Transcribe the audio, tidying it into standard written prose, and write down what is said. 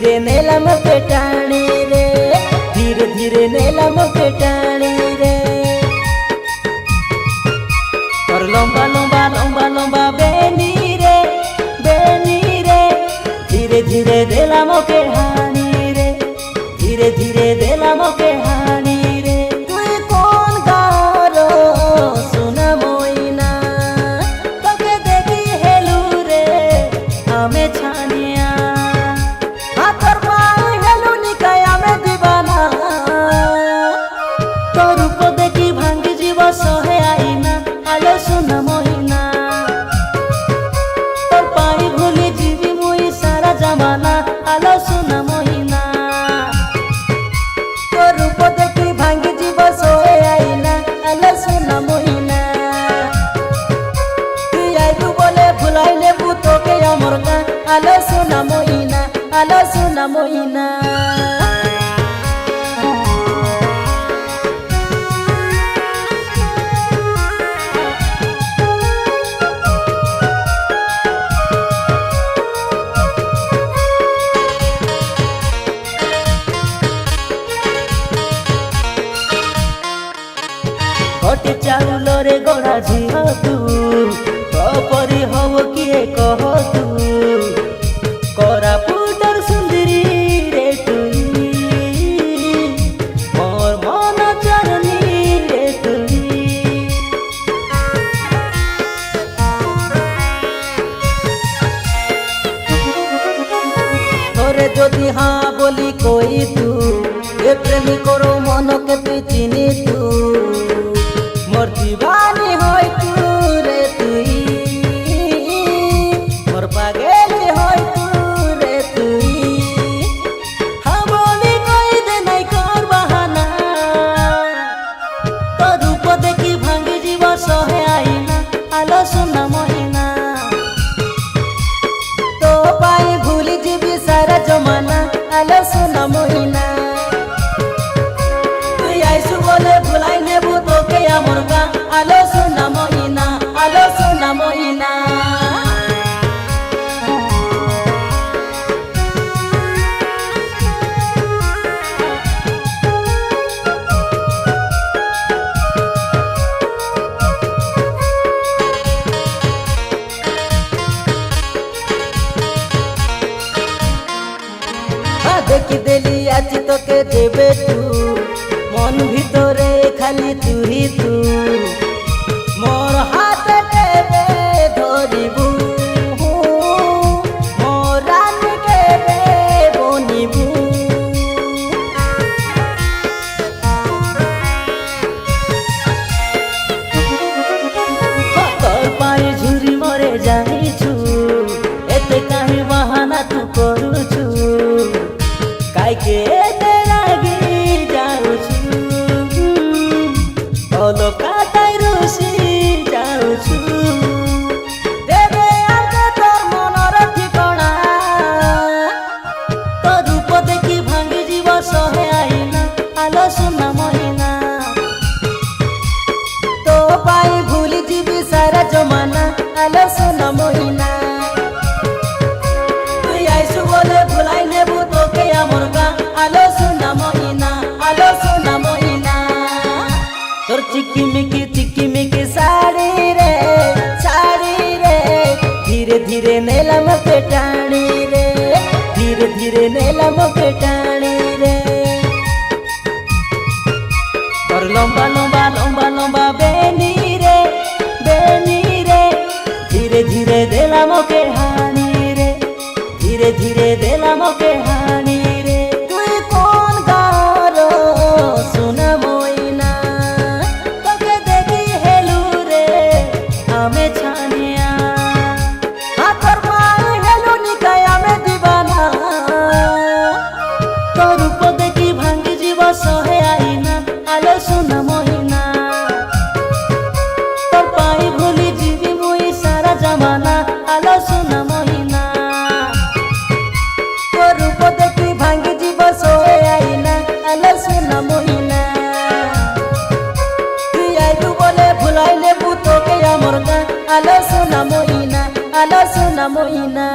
धीरे नेला मोके टाणी रे, धीरे धीरे नेला मोके टाणी रे। और लंबा लंबा लंबा लंबा बेनी रे, धीरे धीरे देला मोके हानी रे, धीरे धीरे देला मोके हानी रे। तुई कौन गारो सुना मोइना, तोके देखी हेलू रे आमे छानिया। हाथर पाई हेलू निकाय आमे दीवाना, तो रूप देखी भांगी जीव सहे आईना। आलो सुना मोइना, तोर पाई भूली जीवी मुई सारा जमाना। आलो सुना मोइना, तोर रूप देखी भांगी जीव सहे आईना। आलो सुना मोइना, तुई आइलू बोले भुलाई लेबू तोके अमर का। आलो सुना मोइना, आलो सुना मोइना। घटे चाउल रे गढ़ा झील तू, कपरी हव किए कह तू। कोरापुटर सुंदरी रे तुई, मोर मन चरनी रे तुई। थोरे जदि हाँ बोली कोई तू, ए प्रेमी करो मन के तू चिनी तू। मोर दीवानी होय तू रे तुई, मोर पागेली होय तू रे तुई। हाँ बोली कोई दे नहीं कर बहाना, तो रूप देखी भांगी जीव सहे आईना। आलो सुना मोइना, तो पाई भूली जीवी सारा जमाना। आलो सुना मोइना, तुई आइसु बोले भुलाई नेबू तोके अमर का। आलो सुना मोइना, आलो सुना मोइना। देखी देली आज तोके देबे तू, मन भितरे खाली तू ही तू। मोर हाथ देबे धरिबू, मोर रानी केबे बनिबू। तोर पाई झुरी मरे जाइछु, एते काहे बहाना तू करूछु। काइके एते रागी जाउछु, अलकाताई रुसी जाउछु। देबे आगे तोर मनर ठिकଣା, तो रूप देखी भांगी जीव सहे आईना। आलो सुना मोइना, तो पाई भूली जीवी सारा जमाना। आलो सुना मोइना, तुई आइसु बोले भुलाई नेबू तोके अमर का। आलो सुना मोइना, आलो सुना मोइना। तोर चिकी मिकी साड़ी रे, धीरे धीरे नेला मोके टाणी रे, धीरे धीरे नेला मोके टाणी रे। और लंबा लंबा लंबा लंबा बेनी रे, धीरे धीरे देला मोके हानी रे, धीरे धीरे देला मोके हानी रे। तुई कौन गारो सुना मोइना, तोके देखी हेलू रे आमे छानिया। हाथर पाई हेलू निकाय आमे दीवाना, तो रूप देखी भांगी जीव सहे आईना। आलो सुना मोइना, तोर पाई भूली जीवी मुई सारा जमाना। आलो सुना मोइना, तो रूप देखी भांगी जीव सहे आईना। आलो सुना मोइना, तुई आइलू बोले भुलाई लेबू तोके अमर का। आलो सुना मोइना, आलो सुना मोइना।